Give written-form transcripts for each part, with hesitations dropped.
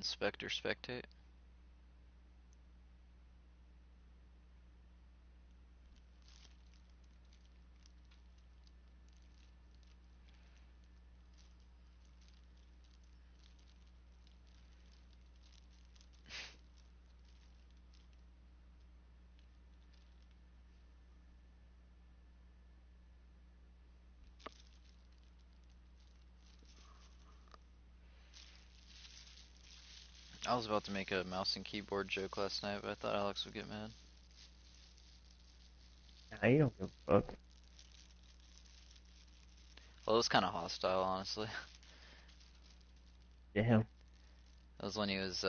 inspect or spectate. I was about to make a mouse and keyboard joke last night, but I thought Alex would get mad. Nah, you don't give a fuck. Well, it was kind of hostile, honestly. Damn. That was when he was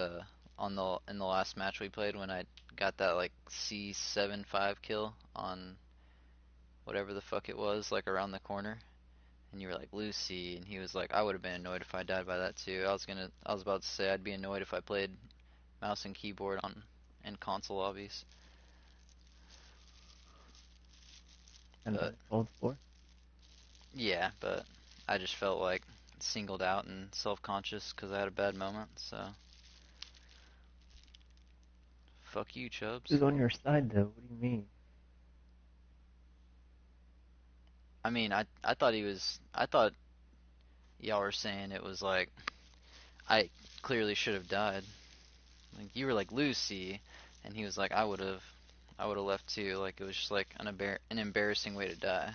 on the in the last match we played when I got that like C75 kill on whatever the fuck it was, like around the corner. And you were like, Lucy, and he was like, I would have been annoyed if I died by that too. I was about to say I'd be annoyed if I played mouse and keyboard on in console lobbies. And But uncalled for. yeah, but I just felt like singled out and self-conscious because I had a bad moment. So fuck you, Chubbs. Who's on your side though? What do you mean? I mean, I thought he was. I thought y'all were saying it was like I clearly should have died. Like you were like Lucy, and he was like I would have left too. Like it was just like an embarrassing way to die.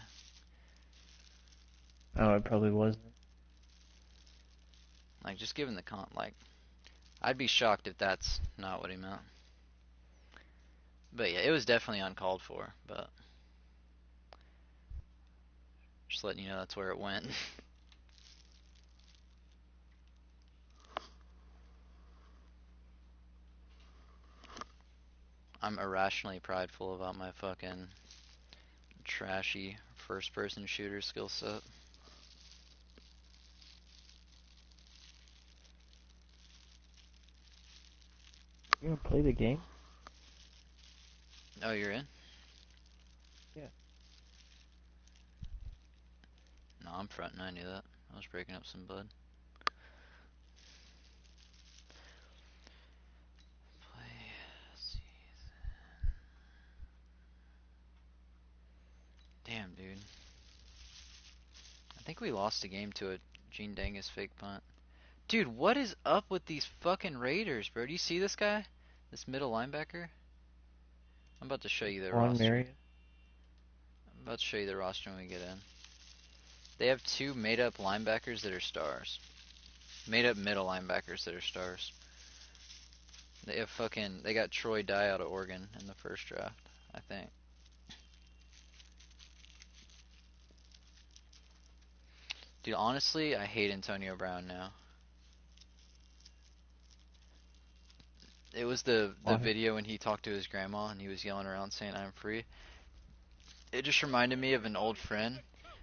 Oh, it probably wasn't. Like just given the like I'd be shocked if that's not what he meant. But yeah, it was definitely uncalled for. But just letting you know that's where it went. I'm irrationally prideful about my fucking trashy first-person shooter skill set. You gonna play the game? Oh, you're in? Yeah. No, I'm fronting. I knew that. I was breaking up some bud. Play season. Damn, dude. I think we lost a game to a Gene Dangus fake punt. Dude, what is up with these fucking Raiders, bro? Do you see this guy? This middle linebacker? I'm about to show you the Juan roster. Marion. I'm about to show you the roster when we get in. They have two made-up linebackers that are stars. Made-up middle linebackers that are stars. They got Troy Dye out of Oregon in the first draft, I think. Dude, honestly, I hate Antonio Brown now. It was the Why? video when he talked to his grandma and he was yelling around saying I'm free. It just reminded me of an old friend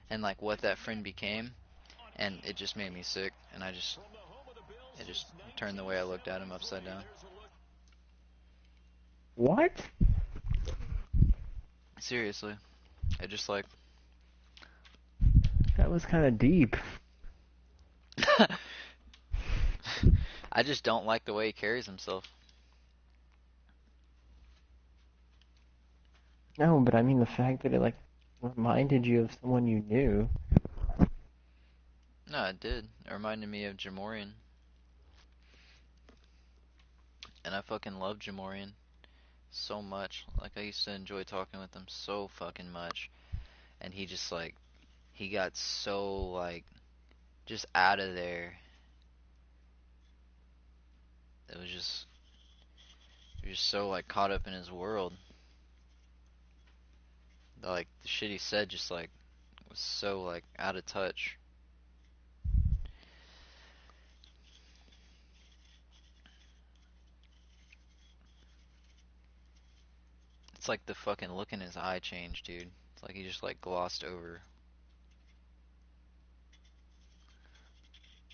and like what that friend became, and it just made me sick, and it just turned the way I looked at him upside down. What? Seriously. It just like That was kind of deep. I just don't like the way he carries himself. No, but I mean the fact that it like reminded you of someone you knew. No, it did. It reminded me of Jamorian. And I fucking love Jamorian so much. Like I used to enjoy talking with him so fucking much. And he just like he got so like just out of there. It was just he was so like caught up in his world. Like the shit he said just like was so like out of touch. It's like the fucking look in his eye changed, dude. It's like he just like glossed over.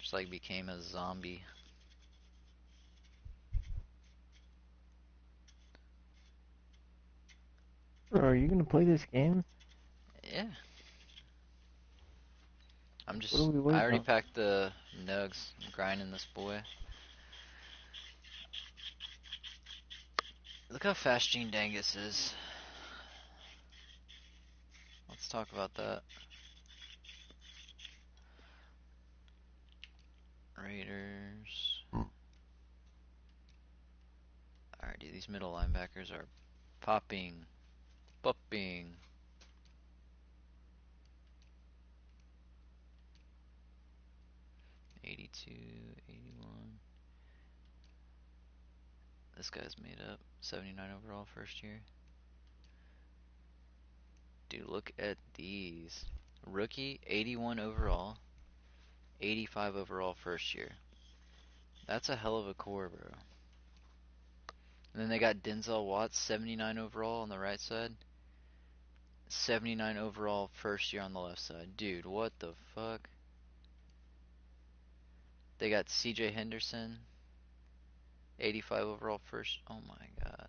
Just like became a zombie. Bro, are you gonna play this game? Yeah. What are we I waiting already on? packed the nugs. I'm grinding this boy. Look how fast Gene Dangus is. Let's talk about that. Raiders. Alright, dude, these middle linebackers are popping. Popping. 82, 81. This guy's made up. 79 overall first year. Dude, look at these. Rookie, 81 overall. 85 overall first year. That's a hell of a core, bro. And then they got Denzel Watts, 79 overall on the right side. 79 overall first year on the left side. Dude, what the fuck? They got CJ Henderson, 85 overall first. Oh my god.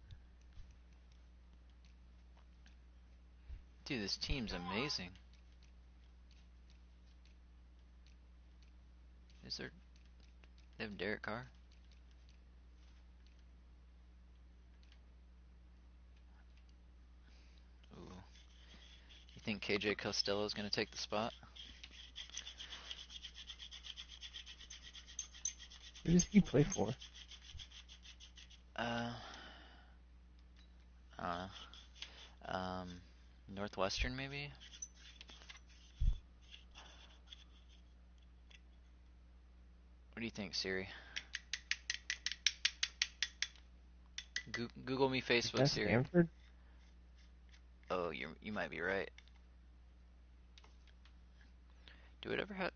Dude, this team's amazing. Is there... They have Derek Carr? Ooh. You think KJ Costello is going to take the spot? Who does he play for? Uh, I don't know. Northwestern maybe? What do you think, Siri? Google me Is Facebook, that Siri. Stanford? Oh, you might be right. Do it ever have...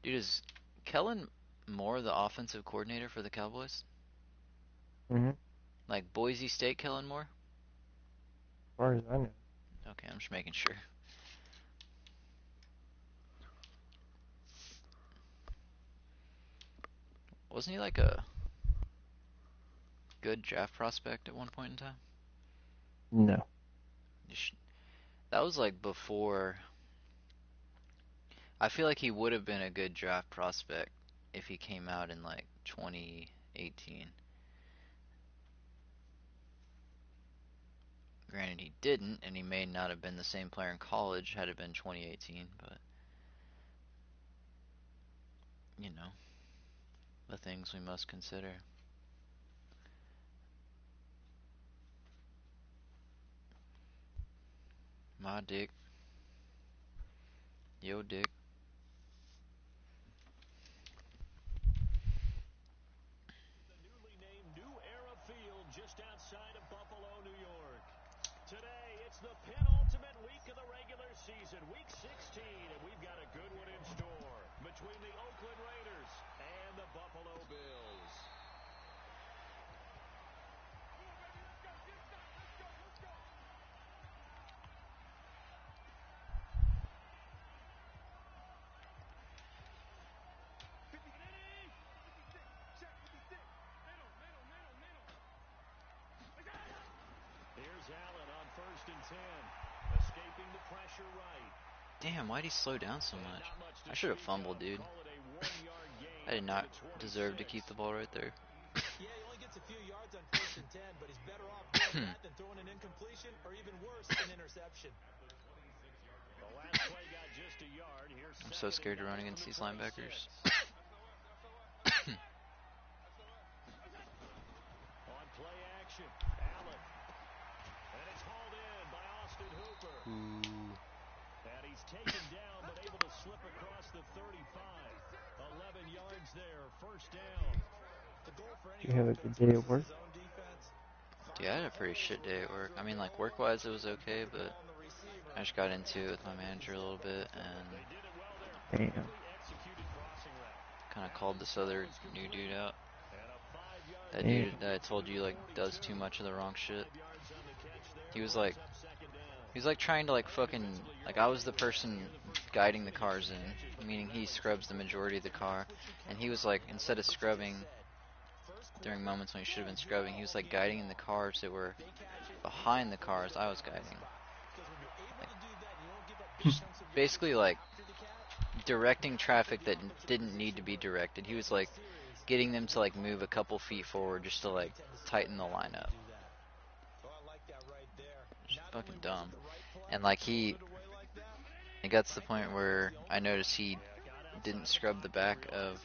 Dude, is Kellen Moore the offensive coordinator for the Cowboys? Mm-hmm. Like Boise State Kellen Moore? As far as I know. Okay, I'm just making sure. Wasn't he like a good draft prospect at one point in time? No. That was like before. I feel like he would have been a good draft prospect if he came out in like 2018. Granted, he didn't, and he may not have been the same player in college had it been 2018, but you know, the things we must consider. My dick. Yo, dick. The newly named New Era Field just outside of Buffalo, New York. Today, it's the penultimate week of the regular season, week 16, and we've got a good one in store between the Oakland Raiders and the Buffalo Bills. Here's Allen on 1st and 10, escaping the pressure right. Damn, why'd he slow down so much? Not much to I should have speak fumbled, of. dude. Call it a 1-yard gain I did to not the deserve to 26. keep the ball right there. Yeah, he only gets a few yards on 1st and 10, but he's better off doing that than throwing an incompletion or even worse, an interception. The last play got just a yard. Here's I'm so 2nd scared to and 9 run from against the these 26. linebackers. On play action, Allen. And it's hauled in by Austin Hooper. Ooh. And he's taken down, but able to slip across the 35. 11 yards there, 1st down. The goal for Do any you have a offense good day at versus work? his own defense. Dude, I had a pretty shit day at work. I mean, like, work-wise it was okay, but I just got into it with my manager a little bit and They did it well there. Damn. Perfectly executed crossing route. kind of called this other new dude out. And a 5-yard That Damn. dude that I told you, like, does too much of the wrong shit. 5 yards on the catch there. He was Brings like, up 2nd down. he's like trying to, like, fucking, like, I was the person guiding the cars in, meaning he scrubs the majority of the car, and he was like, instead of scrubbing during moments when he should have been scrubbing, he was like guiding in the cars that were behind the cars I was guiding. Like, basically, like, directing traffic that didn't need to be directed. He was like getting them to like move a couple feet forward just to like tighten the line up. fucking dumb. And like it got to the point where I noticed he didn't scrub the back of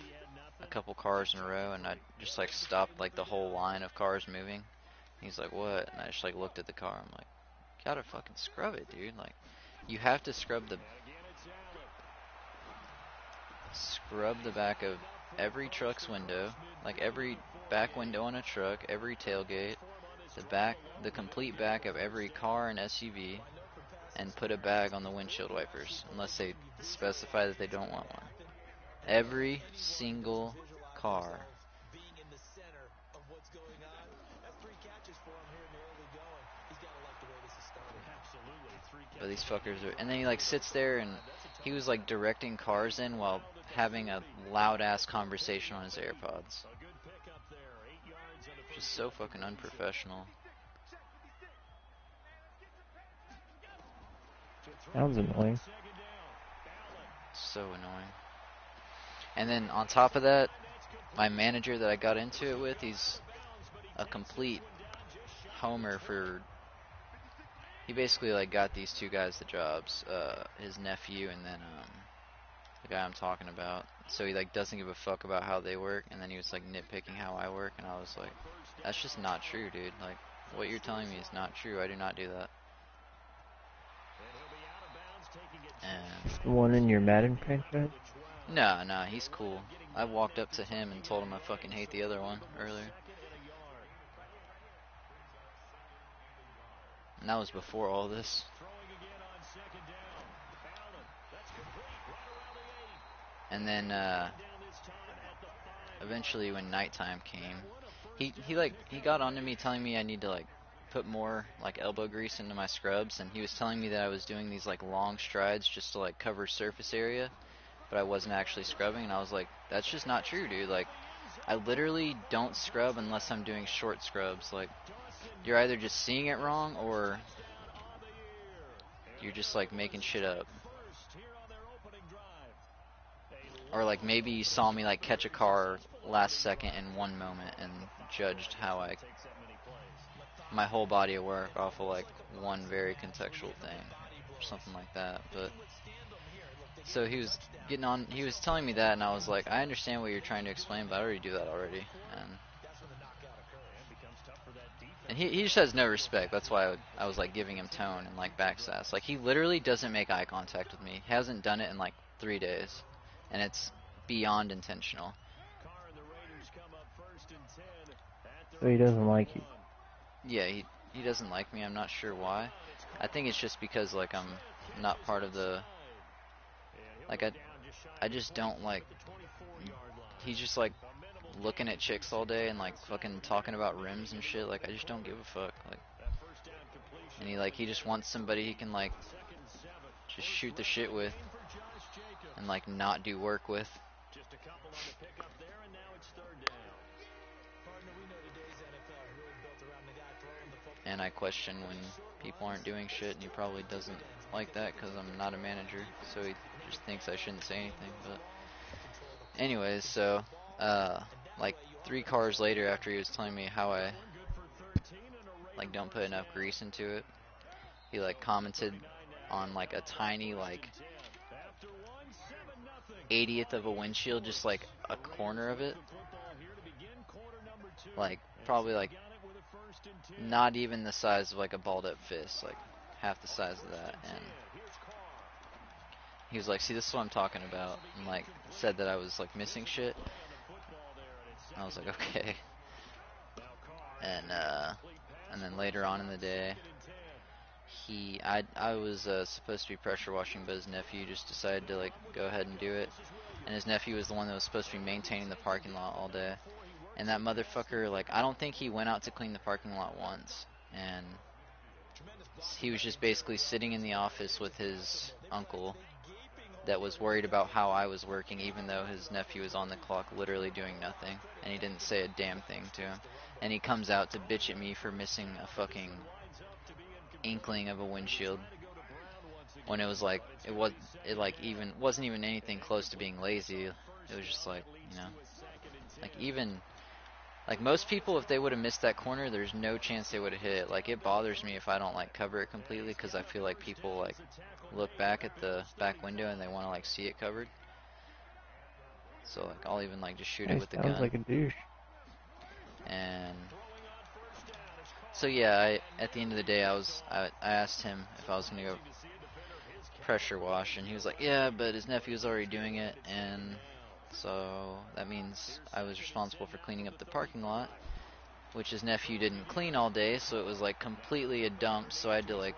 a couple cars in a row, and I just like stopped like the whole line of cars moving. He's like, "What?" And I just like looked at the car. I'm like, "Gotta fucking scrub it, dude. Like, you have to scrub the back of every truck's window, like every back window on a truck, every tailgate, the complete back of every car and SUV, and put a bag on the windshield wipers, unless they specify that they don't want one. Every single car." Being in the center of what's going on. That's 3 catches for him here in the early going. He's got to like the way this is starting. Absolutely. 3 But these fuckers are, and then he like sits there and he was like directing cars in while having a loud ass conversation on his AirPods. A good pickup there. 8 yards on the Just first so down. fucking unprofessional. Sounds annoying. So annoying. And then on top of that, my manager that I got into it with, he's a complete homer for. He basically like got these two guys the jobs, his nephew and then the guy I'm talking about. So he like doesn't give a fuck about how they work, and then he was like nitpicking how I work, and I was like, that's just not true, dude. Like, what you're telling me is not true. I do not do that. And The one in your Madden franchise? no, he's cool. I walked up to him and told him I fucking hate the other one earlier. And that was before all this. And then eventually when nighttime came, he got onto me telling me I need to like put more like elbow grease into my scrubs, and he was telling me that I was doing these like long strides just to like cover surface area, but I wasn't actually scrubbing, and I was like, that's just not true, dude. Like, I literally don't scrub unless I'm doing short scrubs. Like, you're either just seeing it wrong or you're just like making shit up. Or like maybe you saw me like catch a car last second in one moment and judged how my whole body of work off of like one very contextual thing or something like that. But so he was he was telling me that, and I was like, I understand what you're trying to explain, but I already do that already. And he just has no respect. That's why I was like giving him tone and like backsass. Like, he literally doesn't make eye contact with me. He hasn't done it in like 3 days, and it's beyond intentional. So he doesn't like you. Yeah, he doesn't like me. I'm not sure why. I think it's just because like I'm not part of the like I just don't like. He's just like looking at chicks all day and like fucking talking about rims and shit. Like, I just don't give a fuck. Like, and he just wants somebody he can like just shoot the shit with and like not do work with. Just a couple on the pickup there, and now it's 3rd down. Partner, we know today's NFL really built around the guy throwing the football. And I question when people aren't doing shit, and he probably doesn't like that because I'm not a manager, so he just thinks I shouldn't say anything. But anyways, so like 3 cars later, after he was telling me how I like don't put enough grease into it, he like commented on like a tiny like 80th of a windshield, just like a corner of it, like probably like not even the size of like a balled up fist, like half the size of that. And he was like, see, this is what I'm talking about, and like said that I was like missing shit. And I was like, okay. And then later on in the day, I was supposed to be pressure washing, but his nephew just decided to like go ahead and do it. And his nephew was the one that was supposed to be maintaining the parking lot all day. And that motherfucker, like, I don't think he went out to clean the parking lot once. And he was just basically sitting in the office with his uncle that was worried about how I was working, even though his nephew was on the clock literally doing nothing. And he didn't say a damn thing to him. And he comes out to bitch at me for missing a fucking inkling of a windshield, when it was like it like even wasn't even anything close to being lazy. It was just like, you know, like Like most people, if they would have missed that corner, there's no chance they would have hit it. Like it bothers me if I don't like cover it completely because I feel like people like look back at the back window and they want to like see it covered. So like I'll even like just shoot it He with the sounds gun. like a douche. And so yeah, at the end of the day, I asked him if I was gonna go pressure wash, and he was like, yeah, but his nephew was already doing it, and so that means I was responsible for cleaning up the parking lot, which his nephew didn't clean all day, so it was like completely a dump. So I had to like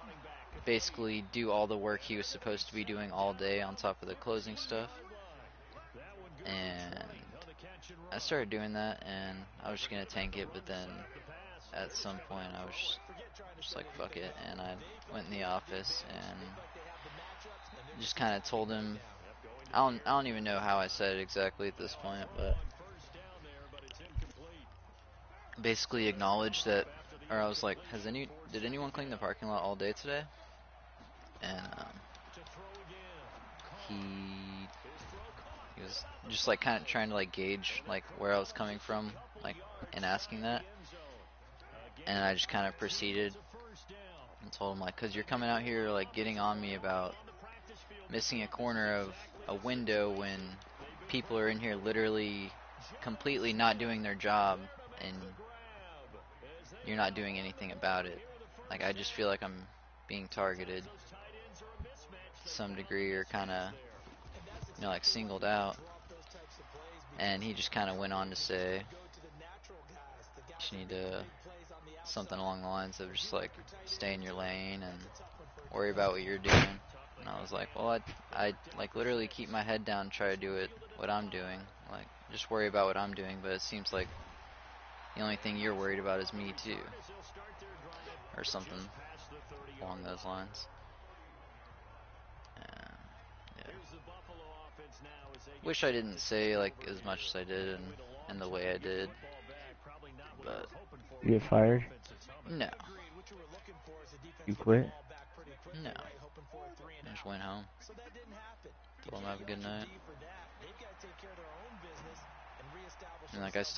basically do all the work he was supposed to be doing all day on top of the closing stuff. And I started doing that, and I was just gonna tank it, but then at some point I was just like fuck it, and I went in the office and just kind of told him. I don't even know how I said it exactly at this point, but basically acknowledged that, or I was like, did anyone clean the parking lot all day today? And he was just like kind of trying to like gauge like where I was coming from, like in asking that. And I just kind of proceeded and told him like, cause you're coming out here like getting on me about missing a corner of a window when people are in here literally completely not doing their job, and you're not doing anything about it. Like I just feel like I'm being targeted to some degree, or kind of, you know, like singled out. And he just kind of went on to say, you need to, something along the lines of just like stay in your lane and worry about what you're doing. And I was like, well, I like literally keep my head down and try to do what I'm doing. Like, just worry about what I'm doing, but it seems like the only thing you're worried about is me too. Or something along those lines. Yeah. Wish I didn't say like as much as I did and the way I did. But You get fired? no. You quit? No. I just went home. Told him have a good night. And like I still